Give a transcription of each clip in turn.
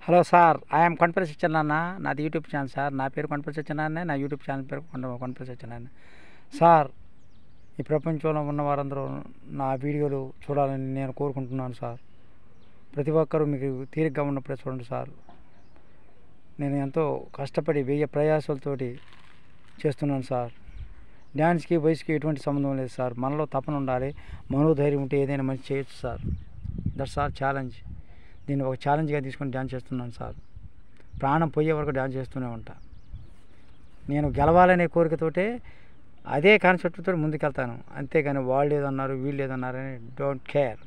Hello sir, I'm Kondapalli Satyanarayana. నాది YouTube channel sir. నా పేరు కొండపల్లి సత్యనారాయణ. నా యూట్యూబ్ ఛానల్ పేరు కొండపల్లి సత్యనారాయణ. సార్, ఈ ప్రపంచంలో ఉన్న వారందరూ నా వీడియోలు చూడాలని నేను కోరుకుంటున్నాను సార్. ప్రతి ఒక్కరూ మీకు తీరిగ్గా ఉన్నప్పుడే చూడండి సార్. నేను ఎంతో కష్టపడి 1000 ప్రయాసాలతోటి చేస్తున్నాను సార్. డ్యాన్స్కి వయసుకి ఎటువంటి సంబంధం లేదు సార్. మనలో తపన ఉండాలి, మనోధైర్యం ఉంటే ఏదైనా మంచి చేయొచ్చు సార్. That's all challenge. దీన్ని ఒక ఛాలెంజ్గా తీసుకొని డ్యాన్స్ చేస్తున్నాను సార్. ప్రాణం పోయే వరకు డ్యాన్స్ చేస్తూనే ఉంటా. నేను గెలవాలనే కోరికతోటే అదే కాన్సెప్ట్తో ముందుకెళ్తాను. అంతేగాని వాళ్ళు ఏదన్నారు వీళ్ళు ఏదన్నారని don't care.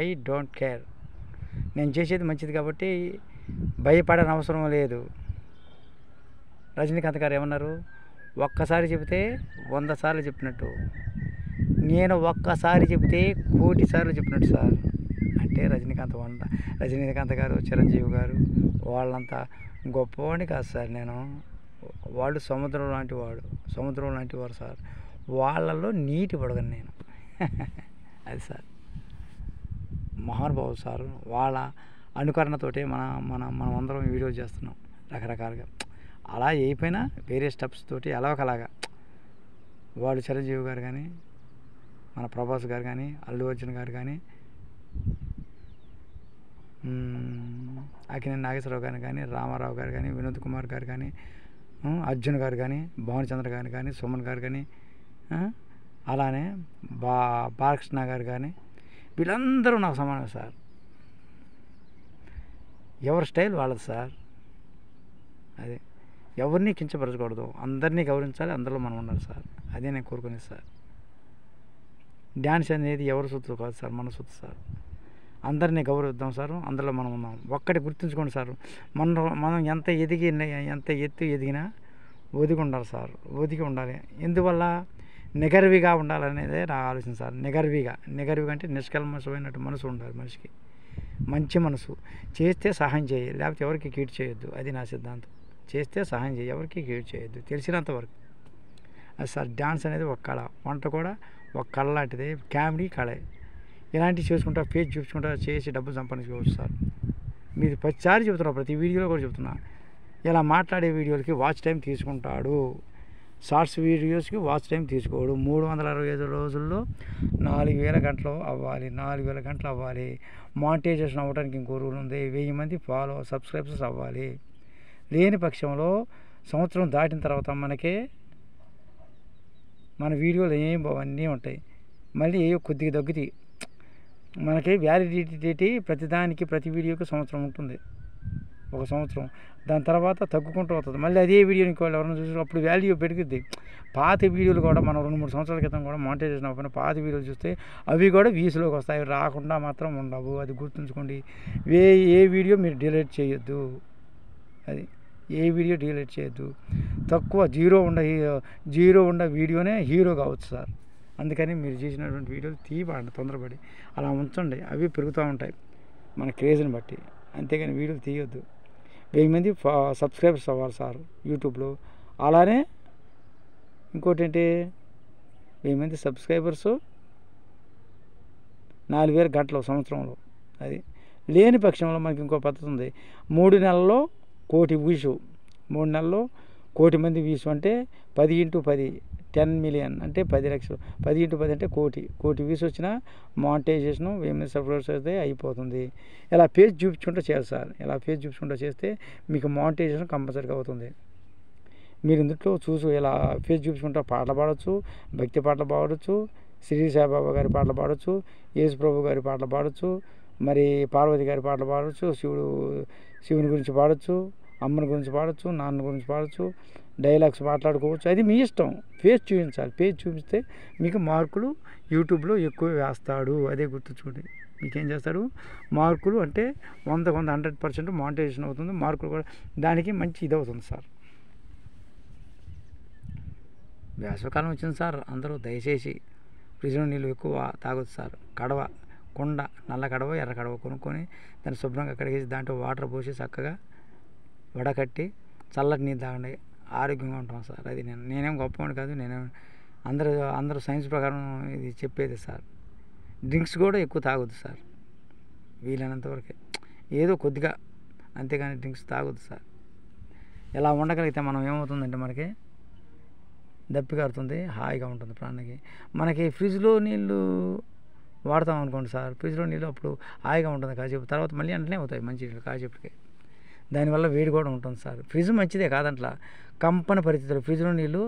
I don't care. నేను చేసేది మంచిది కాబట్టి భయపడని అవసరం లేదు. రజనీకాంత్ గారు ఏమన్నారు? ఒక్కసారి చెబితే 100 సార్లు చెప్పినట్టు. నేను ఒక్కసారి చెబితే 1,000,000 సార్లు చెప్పినట్టు సార్. అంటే రజనీకాంత్ గారు, చిరంజీవి గారు వాళ్ళంతా గొప్పవాడిని కాదు సార్. వాళ్ళు సముద్రం లాంటి వారు సార్. వాళ్ళల్లో నీటి పడగను నేను. అది సార్, మహానుభావులు సార్. వాళ్ళ అనుకరణతోటే మనం అందరం వీడియో చేస్తున్నాం రకరకాలుగా. అలా అయిపోయినా వేరే స్టెప్స్ తోటి ఎలాగలాగా వాళ్ళు చిరంజీవి గారు కానీ, మన ప్రభాస్ గారు కానీ, అల్లు అర్జున్ గారు కానీ, అక్కినేని నాగేశ్వరరావు గారు కానీ, రామారావు గారు కానీ, వినోద్ కుమార్ గారు కానీ, అర్జున్ గారు కానీ, భానుచంద్ర గారు కానీ, సుమన్ గారు కానీ, అలానే బాలకృష్ణ గారు కానీ, వీళ్ళందరూ నాకు సమానం సార్. ఎవరి స్టైల్ వాళ్ళది సార్. అదే, ఎవరిని కించపరచకూడదు, అందరినీ గౌరవించాలి, అందరిలో మనం ఉండాలి సార్. అదే నేను కోరుకునేది సార్. డ్యాన్స్ అనేది ఎవరి సొత్తు కాదు సార్, మన సొత్తు సార్. అందరినీ గౌరవిద్దాం సార్, అందులో మనం ఉన్నాం. ఒక్కటి గుర్తుంచుకోండి సార్, మనం ఎంత ఎత్తు ఎదిగినా ఒదిగి ఉండాలి సార్. ఒదిగి ఉండాలి. ఎందువల్ల? నిగర్విగా ఉండాలనేదే నా ఆలోచన సార్. నిగర్విగా అంటే నిష్కల్మషమైనట్టు మనసు ఉండాలి మనిషికి. మంచి మనసు. చేస్తే సహాయం చేయి, లేకపోతే ఎవరికి కీడు చేయొద్దు. అది నా సిద్ధాంతం. చేస్తే సహాయం చేయి, ఎవరికి కీడు చేయొద్దు, తెలిసినంతవరకు. అది సార్, డ్యాన్స్ అనేది ఒక కళ, వంట కూడా ఒక కళ లాంటిది, కామెడీ కళే. ఇలాంటివి చేసుకుంటా, పేజ్ చూపించుకుంటా చేసి డబ్బులు సంపాదించుకోవచ్చు సార్. మీరు ప్రతిసారి చెబుతున్నా, ప్రతి వీడియోలో కూడా చెబుతున్నా, ఇలా మాట్లాడే వీడియోలకి వాచ్ టైం తీసుకుంటాడు, షార్ట్స్ వీడియోస్కి వాచ్ టైం తీసుకోడు. 365 రోజుల్లో 4,000 గంటలు అవ్వాలి. 4,000 గంటలు అవ్వాలి. మానిటైజేషన్ అవ్వడానికి ఇంకో రూల్ ఉంది. 1000 మంది సబ్స్క్రైబర్స్ అవ్వాలి. లేని పక్షంలో సంవత్సరం దాటిన తర్వాత మన వీడియోలు ఏం బావన్నీ ఉంటాయి, మళ్ళీ ఏవో కొద్దిగా తగ్గుతాయి. మనకి వ్యాలిడిటీ ప్రతి వీడియోకి సంవత్సరం ఉంటుంది, ఒక సంవత్సరం. దాని తర్వాత తగ్గుకుంటూ అవుతుంది. మళ్ళీ అదే వీడియోని ఇంకోళ్ళు ఎవరైనా చూసి అప్పుడు వాల్యూ పెరుగుద్ది. పాత వీడియోలు కూడా మనం 2-3 సంవత్సరాల క్రితం కూడా మానిటైజేషన్ అవ్వకుండా పాత వీడియోలు చూస్తే అవి కూడా వ్యూస్లోకి వస్తాయి, రాకుండా మాత్రం ఉండవు. అది గుర్తుంచుకోండి. ఏ వీడియో మీరు డిలీట్ చేయొద్దు. అది ఏ వీడియో డిలీట్ చేయొద్దు. తక్కువ జీరో ఉన్న వీడియోనే హీరో కావచ్చు సార్. అందుకని మీరు చేసినటువంటి వీడియోలు తీయబాండి తొందరపడి, అలా ఉంచండి. అవి పెరుగుతూ ఉంటాయి మన క్రేజ్ని బట్టి. అంతేగాని వీడియోలు తీయొద్దు. 1000 మంది సబ్స్క్రైబర్స్ అవ్వాలి సార్ యూట్యూబ్లో. అలానే ఇంకోటి ఏంటి, 1000 మంది సబ్స్క్రైబర్సు, 4,000 గంటలు సంవత్సరంలో. అది లేని పక్షంలో మనకి ఇంకో పద్ధతి ఉంది. 3 నెలల్లో 1,000,000 వ్యూస్. 3 నెలల్లో 1,000,000 మంది వ్యూస్ అంటే 10 × 10 10 మిలియన్ అంటే 10 లక్షలు. 10 × 10 అంటే 1,000,000 వ్యూస్ వచ్చినా మానిటైజేషను 1000 మంది సబ్స్క్రైబర్స్ అయితే అయిపోతుంది. ఇలా పేజ్ చూపించుకుంటూ చేయాలి సార్. ఇలా పేజ్ చూపించుకుంటూ చేస్తే మీకు మానిటైజేషన్ కంపల్సరీగా అవుతుంది. మీరు ఇందులో ఇలా పేజ్ చూపించుకుంటూ పాటలు పాడవచ్చు, భక్తి పాటలు పాడవచ్చు, శ్రీ సాయిబాబా గారి పాటలు పాడవచ్చు, యేసు ప్రభు గారి పాటలు పాడవచ్చు, మరి పార్వతి గారి పాటలు పాడవచ్చు, శివుని గురించి పాడవచ్చు, అమ్మని గురించి పాడవచ్చు, నాన్న గురించి పాడవచ్చు, డైలాగ్స్ మాట్లాడుకోవచ్చు. అది మీ ఇష్టం. పేజ్ చూపించాలి. పేజ్ చూపిస్తే మీకు మార్కులు యూట్యూబ్లో ఎక్కువ వేస్తాడు. అదే గుర్తుంచుకోండి. మీకేం చేస్తాడు? మార్కులు అంటే 100 100% మానిటైజేషన్ అవుతుంది. మార్కులు కూడా దానికి మంచి ఇది అవుతుంది సార్. వేసవికాలం వచ్చింది సార్. అందరూ దయచేసి ఫ్రిడ్జ్లో నీళ్ళు ఎక్కువ తాగొచ్చు సార్. కుండ, నల్ల కడవ, ఎర్ర కడవ కొనుక్కొని దాన్ని శుభ్రంగా కడిగేసి దాంట్లో వాటర్ పోసి చక్కగా వడకట్టి చల్లటి నీళ్ళు తాగండి. ఆరోగ్యంగా ఉంటాం సార్. అది నేనేం గొప్పవాడిని కాదు. అందరూ సైన్స్ ప్రకారం ఇది చెప్పేది సార్. డ్రింక్స్ కూడా ఎక్కువ తాగొద్దు సార్, వీలైనంతవరకే. ఏదో కొద్దిగా అంతేగాని డ్రింక్స్ తాగొద్దు సార్. ఇలా ఉండగలిగితే మనం ఏమవుతుందంటే మనకి దప్పి కారుతుంది, హాయిగా ఉంటుంది ప్రాణానికి. మనకి ఫ్రిడ్జ్లో నీళ్ళు వాడతాం అనుకోండి సార్, ఫ్రిడ్జ్లో నీళ్ళు అప్పుడు హాయిగా ఉంటుంది కాసేపు, తర్వాత మళ్ళీ వెంటనే అవుతాయి మంచి నీళ్ళు కాసేపటికి. దానివల్ల వేడి కూడా ఉంటుంది సార్. ఫ్రిడ్జ్ మంచిదే కాదంట్లా, కంపన పరిస్థితులు ఫ్రిడ్జ్లో నీళ్ళు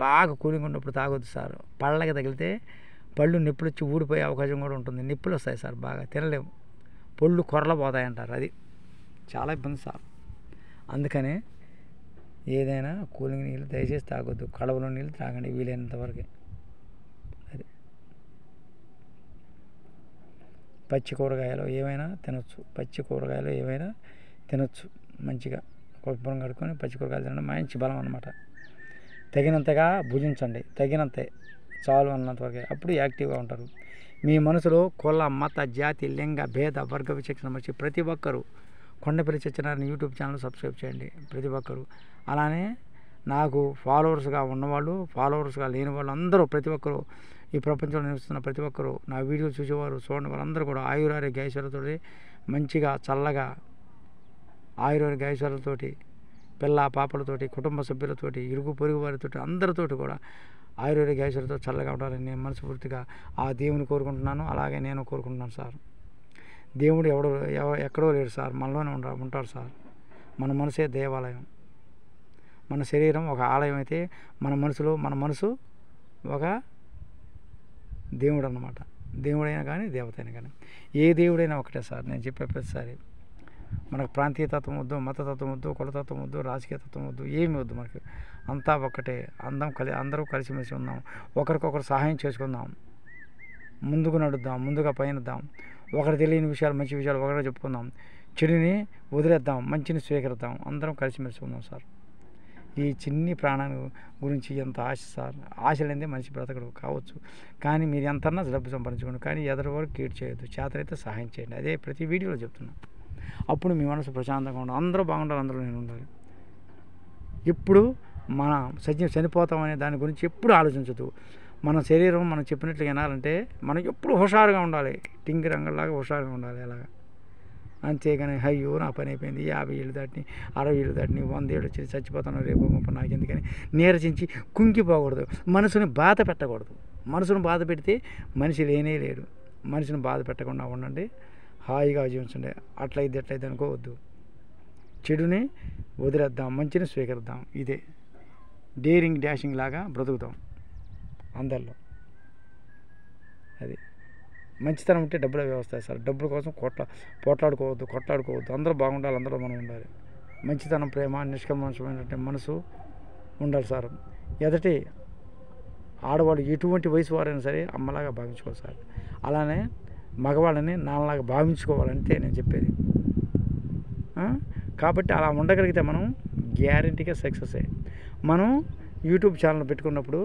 బాగా కూలింగ్ ఉన్నప్పుడు తాగొద్దు సార్. పళ్ళకి తగిలితే పళ్ళు నొప్పులు వచ్చి ఊడిపోయే అవకాశం కూడా ఉంటుంది. నొప్పులు వస్తాయి సార్, బాగా తినలేము, పళ్ళు కొరల పోతాయంటారు. అది చాలా ఇబ్బంది సార్. అందుకనే ఏదైనా కూలింగ్ నీళ్ళు దయచేసి తాగొద్దు. కడవలో నీళ్ళు తాగండి వీలైనంతవరకు. అది పచ్చి కూరగాయలు ఏమైనా తినొచ్చు మంచిగా. కొబ్బరి కడుక్కొని పచ్చి కూరగాయలు తినడం మంచి బలం అన్నమాట. తగినంతగా భుజించండి, తగినంతే చాలు అన్నంతవరకే, అప్పుడు యాక్టివ్గా ఉంటారు. మీ మనసులో కుల, మత, జాతి, లింగ, భేద, వర్గ విచక్షణ మర్చి ప్రతి ఒక్కరూ Kondapalli Satyanarayana YouTube channel subscribe చేయండి ప్రతి ఒక్కరు. అలానే నాకు ఫాలోవర్స్గా ఉన్నవాళ్ళు, ఫాలోవర్స్గా లేని వాళ్ళు అందరూ, ప్రతి ఒక్కరూ, ఈ ప్రపంచంలో నివసిస్తున్న ప్రతి ఒక్కరూ, నా వీడియోలు చూసేవారు, చూడండి వాళ్ళందరూ కూడా ఆయురారోగ్య ఐశ్వర్యాలతో మంచిగా చల్లగా ఆయురారోగ్య ఐశ్వర్యాలతోటి, పిల్ల పాపలతోటి, కుటుంబ సభ్యులతోటి, ఇరుగు పొరుగు వారితోటి, అందరితోటి కూడా ఆయుర్వేదిక ఐశ్వర్యంతో చల్లగా ఉండాలని నేను మనస్ఫూర్తిగా ఆ దేవుని కోరుకుంటున్నాను. అలాగే నేను కోరుకుంటున్నాను సార్. దేవుడు ఎక్కడో లేడు సార్, మనలోనే ఉంటాడు సార్. మన మనసే దేవాలయం, మన శరీరం ఒక ఆలయం అయితే మన మనసు ఒక దేవుడు అన్నమాట. దేవుడైనా కానీ దేవతైనా కానీ ఏ దేవుడైనా ఒకటే సార్. నేను చెప్పే ప్రతిసారి మనకు ప్రాంతీయ తత్వం వద్దు, మతతత్వం వద్దు, కులతత్వం వద్దు, రాజకీయ తత్వం వద్దు, ఏమి వద్దు మనకి. అంతా ఒక్కటే. అందరూ కలిసిమెలిసి ఉందాం, ఒకరికొకరు సహాయం చేసుకుందాం, ముందుకు నడుద్దాం, ముందుగా పయనిద్దాం. ఒకరు తెలియని విషయాలు, మంచి విషయాలు ఒకరే చెప్పుకుందాం, చెడుని వదిలేద్దాం, మంచిని స్వీకరిద్దాం, అందరం కలిసిమెలిసి ఉందాం సార్. ఈ చిన్ని ప్రాణాన్ని గురించి ఎంత ఆశ సార్. ఆశ లేనిదే మనిషి బ్రతకడు కావచ్చు, కానీ మీరు ఎంతన్నా డబ్బు సంపాదించుకోండి, కానీ ఎదురు వరకు కీడు చేయొద్దు, చేతనైతే సహాయం చేయండి. అదే ప్రతి వీడియోలో చెప్తున్నాను. అప్పుడు మీ మనసు ప్రశాంతంగా ఉండాలి, అందరూ బాగుండాలి, అందరూ నేను ఉండాలి. ఎప్పుడు మన చనిపోతామనే దాని గురించి ఎప్పుడు ఆలోచించదు. మన శరీరం మనం చెప్పినట్లు వినాలంటే మనం ఎప్పుడు హుషారుగా ఉండాలి, టింగి రంగంలాగా హుషారుగా ఉండాలి అలాగా. అంతేగాని అయ్యో నా పని అయిపోయింది, 50 ఏళ్ళు దాటిని, 60 ఏళ్ళు దాటిని, 100 ఏళ్ళు వచ్చి చచ్చిపోతాను రేపు నాకు ఎందుకని నీరసించి కుంగిపోకూడదు, మనసుని బాధ పెట్టకూడదు. మనసును బాధ పెడితే మనిషి లేనే లేడు. మనిషిని బాధ పెట్టకుండా ఉండండి, హాయిగా జీవించండి. అట్లయితే అనుకోవద్దు. చెడుని వదిలేద్దాం, మంచిని స్వీకరిద్దాం. ఇదే డేరింగ్ డాషింగ్ లాగా బ్రతుకుతాం అందరిలో. అది మంచితనం ఉంటే డబ్బులు అవి వస్తాయి సార్. డబ్బుల కోసం కొట్లాడుకోవద్దు. అందరూ బాగుండాలి, అందరూ మనం ఉండాలి. మంచితనం, ప్రేమ, నిష్కల్మషమైనటువంటి మనసు ఉండాలి సార్. ఎదటి ఆడవాళ్ళు ఎటువంటి వయసు వారైనా సరే అమ్మలాగా భావించుకోవాలి సార్. అలానే మగవాళ్ళని నాన్నలాగా భావించుకోవాలంటే నేను చెప్పేది. కాబట్టి అలా ఉండగలిగితే మనం గ్యారంటీగా సక్సెస్. మనం యూట్యూబ్ ఛానల్ పెట్టుకున్నప్పుడు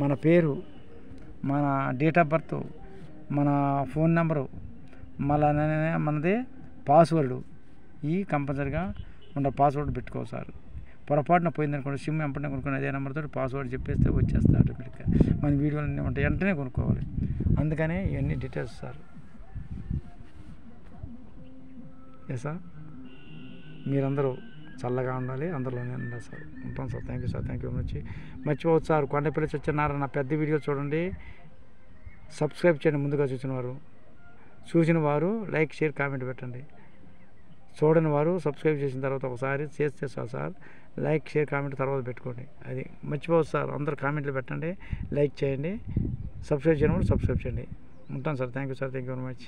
మన పేరు, మన డేట్ ఆఫ్ బర్త్, మన ఫోన్ నెంబరు, మనది పాస్వర్డ్, ఈ కంపల్సరీగా ఉన్న పాస్వర్డ్ పెట్టుకోవాలి సార్. పొరపాటున పోయిందనుకోండి, సిమ్ ఎంపటినే కొనుక్కొని అదే నెంబర్తో పాస్వర్డ్ చెప్పేస్తే వచ్చేస్తే ఆటోమేటిక్గా. మన వీడియోలు అన్నీ ఉంటాయి, వెంటనే కొనుక్కోవాలి. అందుకనే ఇవన్నీ డీటెయిల్స్ సార్. సార్ మీరందరూ చల్లగా ఉండాలి, అందరిలోనే ఉండాలి సార్. ఉంటాం sir. Thank you sir. Thank you very much. మర్చిపోవచ్చు సార్, కొండపల్లి సత్యనారాయణ పెద్ద వీడియో చూడండి, సబ్స్క్రైబ్ చేయండి. ముందుగా చూసిన వారు లైక్, షేర్, కామెంట్ పెట్టండి. చూడని వారు సబ్స్క్రైబ్ చేసిన తర్వాత ఒకసారి చేస్తే సార్ లైక్, షేర్, కామెంట్ తర్వాత పెట్టుకోండి. అది మర్చిపోవచ్చు సార్. అందరూ కామెంట్లు పెట్టండి, లైక్ చేయండి, సబ్స్క్రైబ్ చేయడం కూడా సబ్స్క్రైబ్ చేయండి. ఉంటాను sir. Thank you sir. Thank you very much.